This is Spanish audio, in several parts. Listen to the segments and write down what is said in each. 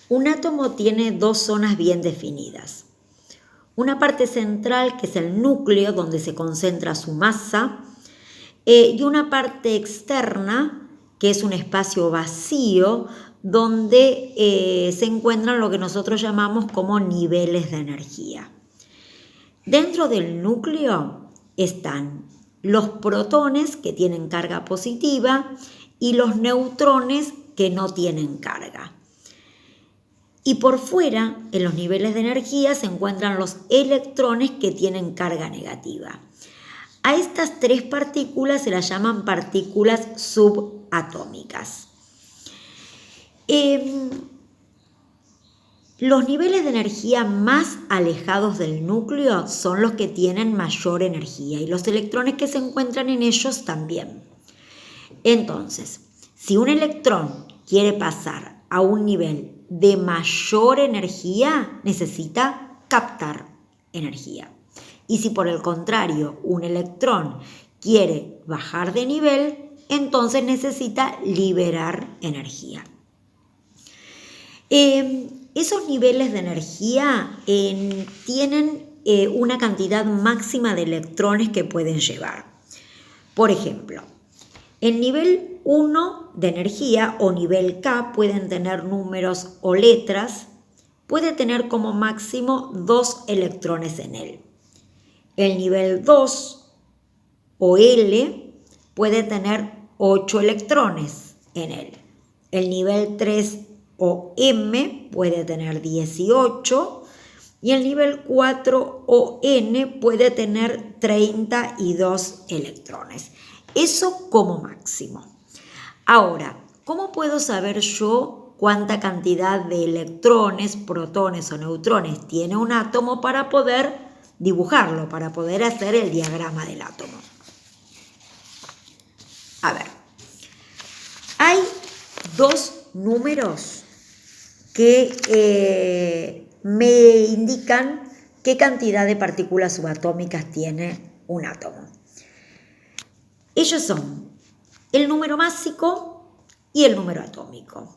Un átomo tiene dos zonas bien definidas. Una parte central, que es el núcleo, donde se concentra su masa, y una parte externa, que es un espacio vacío, donde se encuentran lo que nosotros llamamos como niveles de energía. Dentro del núcleo están los protones, que tienen carga positiva, y los neutrones, que no tienen carga. Y por fuera, en los niveles de energía, se encuentran los electrones, que tienen carga negativa. A estas tres partículas se las llaman partículas subatómicas. Los niveles de energía más alejados del núcleo son los que tienen mayor energía y los electrones que se encuentran en ellos también. Entonces, si un electrón quiere pasar a un nivel de mayor energía, necesita captar energía. Y si por el contrario un electrón quiere bajar de nivel, entonces necesita liberar energía. Esos niveles de energía tienen una cantidad máxima de electrones que pueden llevar. Por ejemplo, el nivel 1 de energía o nivel K pueden tener números o letras, puede tener como máximo 2 electrones en él. El nivel 2 o L puede tener 8 electrones en él. El nivel 3 o M puede tener 18 y el nivel 4 o N puede tener 32 electrones. Eso como máximo. Ahora, ¿cómo puedo saber yo cuánta cantidad de electrones, protones o neutrones tiene un átomo para poder dibujarlo, para poder hacer el diagrama del átomo? A ver, hay dos números que me indican qué cantidad de partículas subatómicas tiene un átomo. Ellos son el número másico y el número atómico.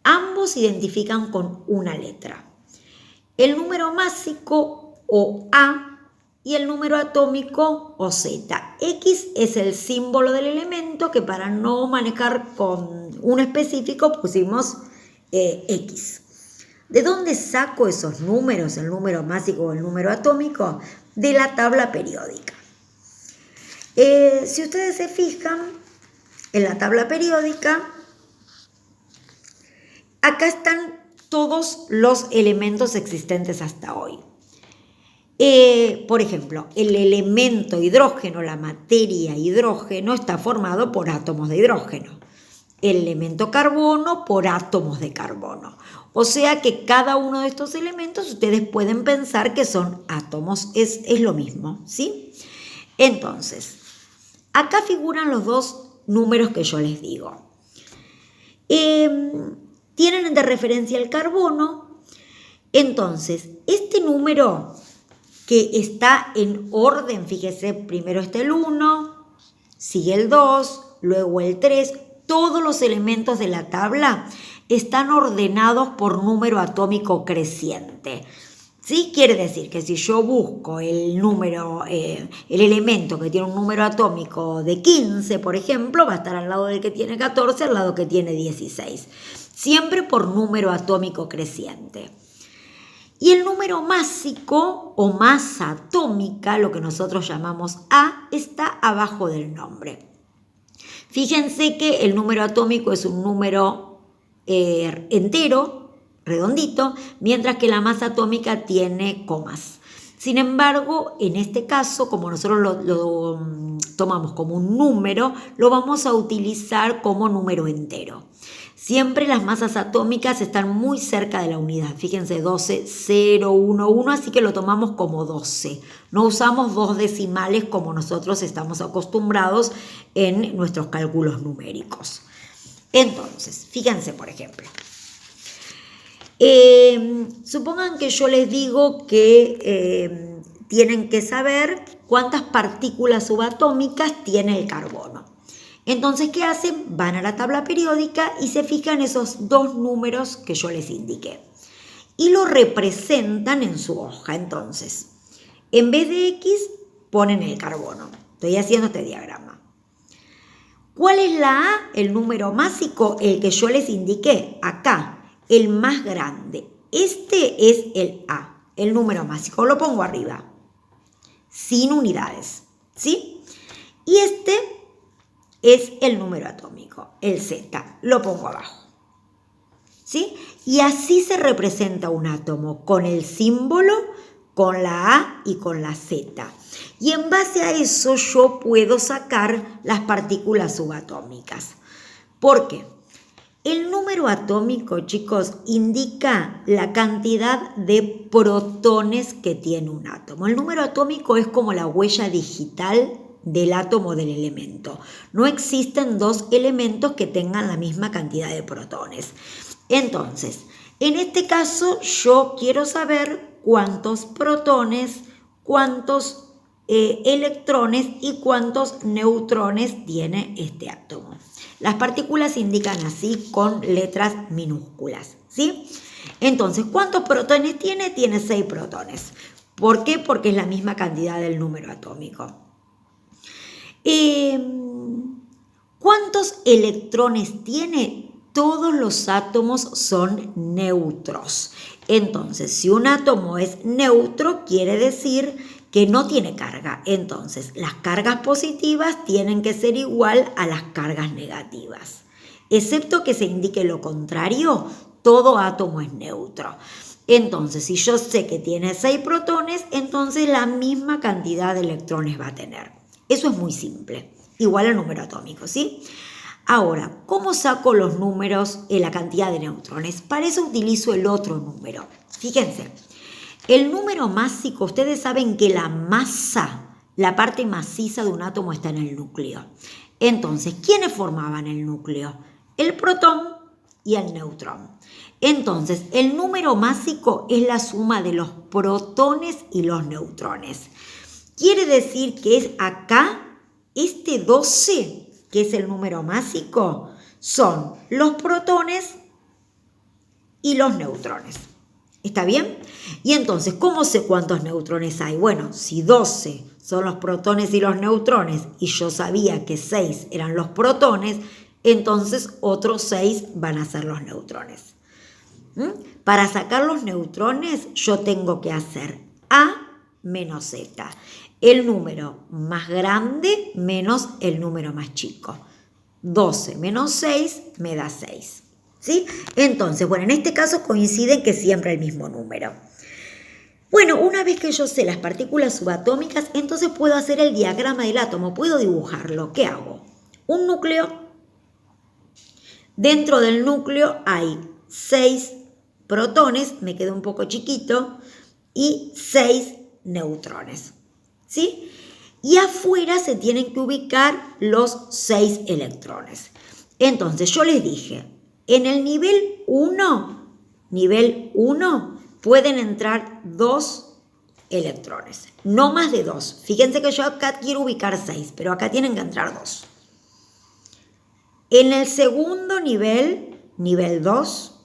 Ambos se identifican con una letra. El número másico o A y el número atómico o Z. X es el símbolo del elemento que para no manejar con un específico pusimos X. ¿De dónde saco esos números, el número másico o el número atómico? De la tabla periódica. Si ustedes se fijan en la tabla periódica, acá están todos los elementos existentes hasta hoy. Por ejemplo, el elemento hidrógeno, la materia hidrógeno, está formado por átomos de hidrógeno. El elemento carbono por átomos de carbono. O sea que cada uno de estos elementos ustedes pueden pensar que son átomos, es lo mismo, ¿sí? Entonces, acá figuran los dos números que yo les digo. Tienen de referencia el carbono. Entonces, este número que está en orden, fíjese, primero está el 1, sigue el 2, luego el 3. Todos los elementos de la tabla están ordenados por número atómico creciente. ¿Sí? Quiere decir que si yo busco el número, el elemento que tiene un número atómico de 15, por ejemplo, va a estar al lado del que tiene 14, al lado que tiene 16. Siempre por número atómico creciente. Y el número másico o masa atómica, lo que nosotros llamamos A, está abajo del nombre. Fíjense que el número atómico es un número entero, redondito, mientras que la masa atómica tiene comas. Sin embargo, en este caso, como nosotros lo tomamos como un número, lo vamos a utilizar como número entero. Siempre las masas atómicas están muy cerca de la unidad. Fíjense, 12, 0, 1, 1, así que lo tomamos como 12. No usamos dos decimales como nosotros estamos acostumbrados en nuestros cálculos numéricos. Entonces, fíjense, por ejemplo. Supongan que yo les digo que tienen que saber cuántas partículas subatómicas tiene el carbono. Entonces, ¿qué hacen? Van a la tabla periódica y se fijan esos dos números que yo les indiqué. Y lo representan en su hoja. Entonces, en vez de X, ponen el carbono. Estoy haciendo este diagrama. ¿Cuál es la A? El número másico, el que yo les indiqué acá, el más grande. Este es el A, el número másico. Lo pongo arriba, sin unidades, ¿sí? Y este es el número atómico, el Z. Lo pongo abajo, ¿sí? Y así se representa un átomo, con el símbolo, con la A y con la Z. Y en base a eso yo puedo sacar las partículas subatómicas. ¿Por qué? El número atómico, chicos, indica la cantidad de protones que tiene un átomo. El número atómico es como la huella digital del átomo del elemento. No existen dos elementos que tengan la misma cantidad de protones. Entonces, en este caso yo quiero saber cuántos protones, cuántos electrones y cuántos neutrones tiene este átomo. Las partículas se indican así con letras minúsculas, ¿sí? Entonces, ¿cuántos protones tiene? Tiene 6 protones. ¿Por qué? Porque es la misma cantidad del número atómico. ¿Cuántos electrones tiene? Todos los átomos son neutros. Entonces, si un átomo es neutro, quiere decir que no tiene carga. Entonces, las cargas positivas tienen que ser igual a las cargas negativas. Excepto que se indique lo contrario, todo átomo es neutro. Entonces, si yo sé que tiene 6 protones, entonces la misma cantidad de electrones va a tener. Eso es muy simple, igual al número atómico, ¿sí? Ahora, ¿cómo saco los números en la cantidad de neutrones? Para eso utilizo el otro número. Fíjense, el número másico, ustedes saben que la masa, la parte maciza de un átomo está en el núcleo. Entonces, ¿quiénes formaban el núcleo? El protón y el neutrón. Entonces, el número másico es la suma de los protones y los neutrones. Quiere decir que es acá, este 12, que es el número másico, son los protones y los neutrones. ¿Está bien? Y entonces, ¿cómo sé cuántos neutrones hay? Bueno, si 12 son los protones y los neutrones y yo sabía que 6 eran los protones, entonces otros 6 van a ser los neutrones. Para sacar los neutrones yo tengo que hacer A menos Z. El número más grande menos el número más chico. 12 menos 6 me da 6. ¿Sí? Entonces, bueno, en este caso coinciden que siempre el mismo número. Bueno, una vez que yo sé las partículas subatómicas, entonces puedo hacer el diagrama del átomo, puedo dibujarlo. ¿Qué hago? Un núcleo. Dentro del núcleo hay 6 protones, me queda un poco chiquito, y 6 neutrones. ¿Sí? Y afuera se tienen que ubicar los 6 electrones. Entonces, yo les dije, en el nivel 1, pueden entrar 2 electrones, no más de 2. Fíjense que yo acá quiero ubicar 6, pero acá tienen que entrar 2. En el segundo nivel 2,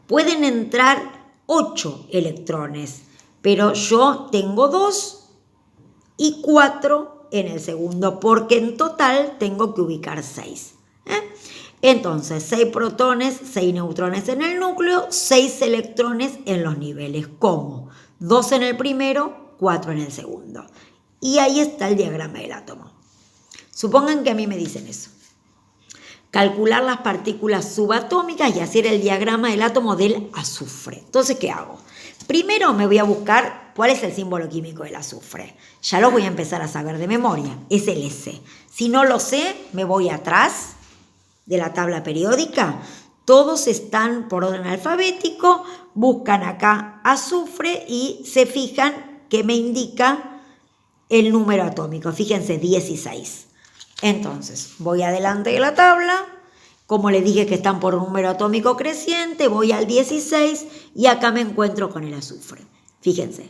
pueden entrar 8 electrones, pero yo tengo 2 y 4 en el segundo, porque en total tengo que ubicar 6. Entonces, 6 protones, 6 neutrones en el núcleo, 6 electrones en los niveles. ¿Cómo? 2 en el primero, 4 en el segundo. Y ahí está el diagrama del átomo. Supongan que a mí me dicen eso. Calcular las partículas subatómicas y hacer el diagrama del átomo del azufre. Entonces, ¿qué hago? Primero me voy a buscar cuál es el símbolo químico del azufre. Ya lo voy a empezar a saber de memoria. Es el S. Si no lo sé, me voy atrás de la tabla periódica. Todos están por orden alfabético. Buscan acá azufre y se fijan que me indica el número atómico. Fíjense, 16. Entonces, voy adelante de la tabla. Como les dije que están por un número atómico creciente, voy al 16 y acá me encuentro con el azufre. Fíjense.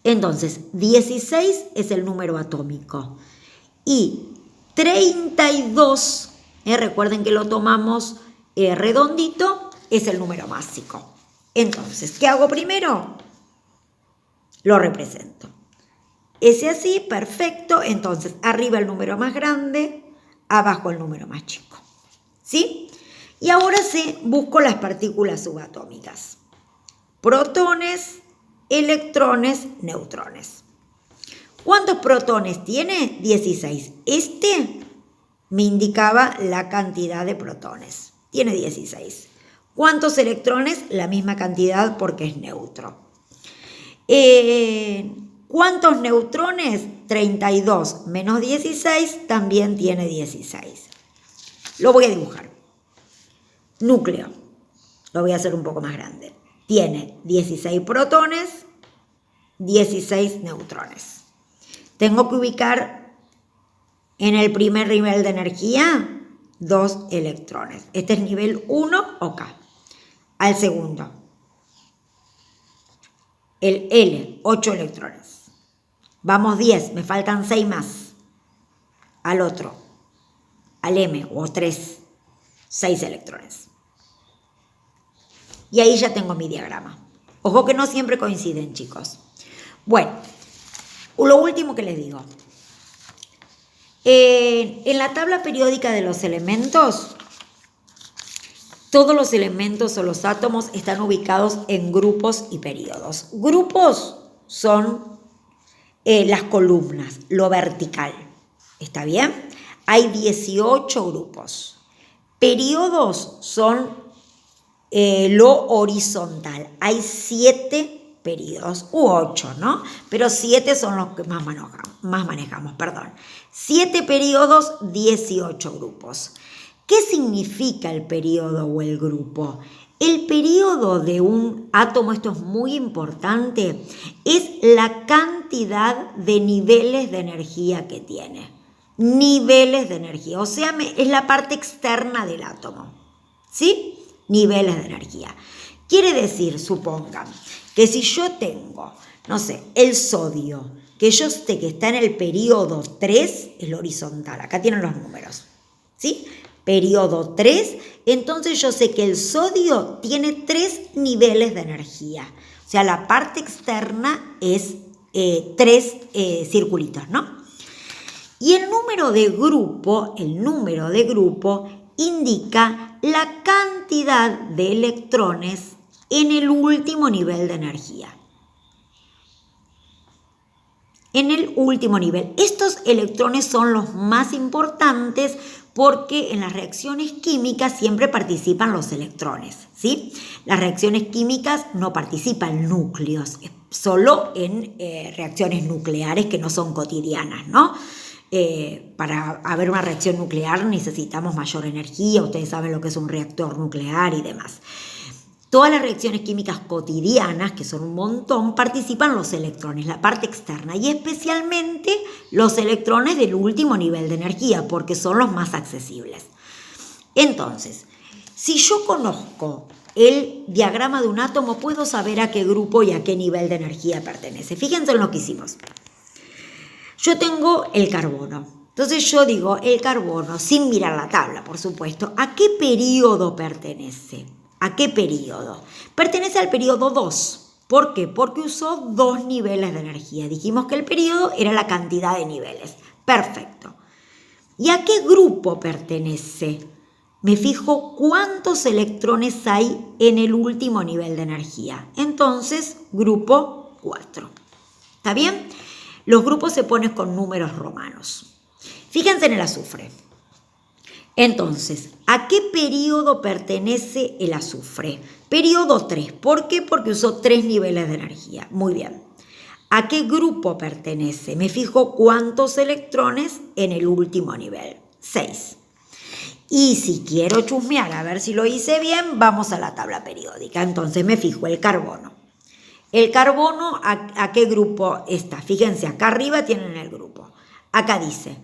Entonces, 16 es el número atómico. Y 32, recuerden que lo tomamos redondito, es el número másico. Entonces, ¿qué hago primero? Lo represento. Ese así, perfecto. Entonces, arriba el número más grande, abajo el número más chico. ¿Sí? Y ahora sí, busco las partículas subatómicas. Protones, electrones, neutrones. ¿Cuántos protones tiene? 16. Este me indicaba la cantidad de protones. Tiene 16. ¿Cuántos electrones? La misma cantidad porque es neutro. ¿Cuántos neutrones? 32 menos 16 también tiene 16. Lo voy a dibujar. Núcleo. Lo voy a hacer un poco más grande. Tiene 16 protones, 16 neutrones. Tengo que ubicar en el primer nivel de energía 2 electrones. Este es nivel 1 o K. Al segundo, el L, 8 electrones. Vamos 10, me faltan 6 más. Al otro, al M o 3, 6 electrones. Y ahí ya tengo mi diagrama. Ojo que no siempre coinciden, chicos. Bueno, lo último que les digo. En la tabla periódica de los elementos, todos los elementos o los átomos están ubicados en grupos y períodos. Grupos son las columnas, lo vertical. ¿Está bien? Hay 18 grupos. Períodos son lo horizontal. Hay 7 períodos, u 8, ¿no? Pero 7 son los que más manejamos, perdón. 7 períodos, 18 grupos. ¿Qué significa el período o el grupo? El período de un átomo, esto es muy importante, es la cantidad de niveles de energía que tiene. Niveles de energía, o sea, es la parte externa del átomo, ¿sí? Niveles de energía. Quiere decir, supongan, que si yo tengo, no sé, el sodio, que yo sé que está en el periodo 3, el horizontal, acá tienen los números, ¿sí? Periodo 3, entonces yo sé que el sodio tiene 3 niveles de energía. O sea, la parte externa es 3 circulitos, ¿no? Y el número de grupo indica la cantidad de electrones en el último nivel de energía. En el último nivel. Estos electrones son los más importantes porque en las reacciones químicas siempre participan los electrones, ¿sí? Las reacciones químicas no participan núcleos, solo en reacciones nucleares que no son cotidianas, ¿no? Para haber una reacción nuclear necesitamos mayor energía, ustedes saben lo que es un reactor nuclear y demás. Todas las reacciones químicas cotidianas, que son un montón, participan los electrones, la parte externa, y especialmente los electrones del último nivel de energía, porque son los más accesibles. Entonces, si yo conozco el diagrama de un átomo, puedo saber a qué grupo y a qué nivel de energía pertenece. Fíjense en lo que hicimos. Yo tengo el carbono. Entonces yo digo, el carbono, sin mirar la tabla, por supuesto, ¿a qué periodo pertenece? ¿A qué periodo? Pertenece al periodo 2. ¿Por qué? Porque usó 2 niveles de energía. Dijimos que el periodo era la cantidad de niveles. Perfecto. ¿Y a qué grupo pertenece? Me fijo cuántos electrones hay en el último nivel de energía. Entonces, grupo 4. ¿Está bien? Los grupos se ponen con números romanos. Fíjense en el azufre. Entonces, ¿a qué periodo pertenece el azufre? Periodo 3. ¿Por qué? Porque usó 3 niveles de energía. Muy bien. ¿A qué grupo pertenece? Me fijo cuántos electrones en el último nivel. 6. Y si quiero chusmear a ver si lo hice bien, vamos a la tabla periódica. Entonces me fijo el carbono. El carbono, ¿a qué grupo está? Fíjense, acá arriba tienen el grupo. Acá dice,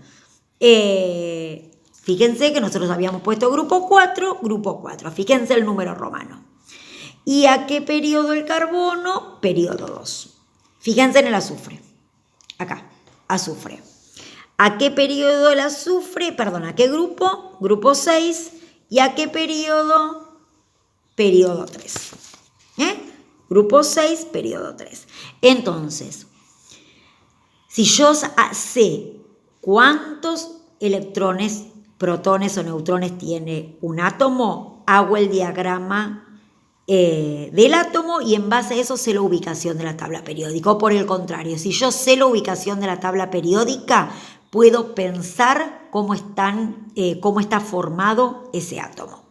fíjense que nosotros habíamos puesto grupo 4, grupo 4. Fíjense el número romano. ¿Y a qué periodo el carbono? Periodo 2. Fíjense en el azufre. Acá, azufre. ¿A qué periodo el azufre? Perdón, ¿a qué grupo? Grupo 6. ¿Y a qué periodo? Periodo 3. Grupo 6, periodo 3. Entonces, si yo sé cuántos electrones, protones o neutrones tiene un átomo, hago el diagrama del átomo y en base a eso sé la ubicación de la tabla periódica. O por el contrario, si yo sé la ubicación de la tabla periódica, puedo pensar cómo está formado ese átomo.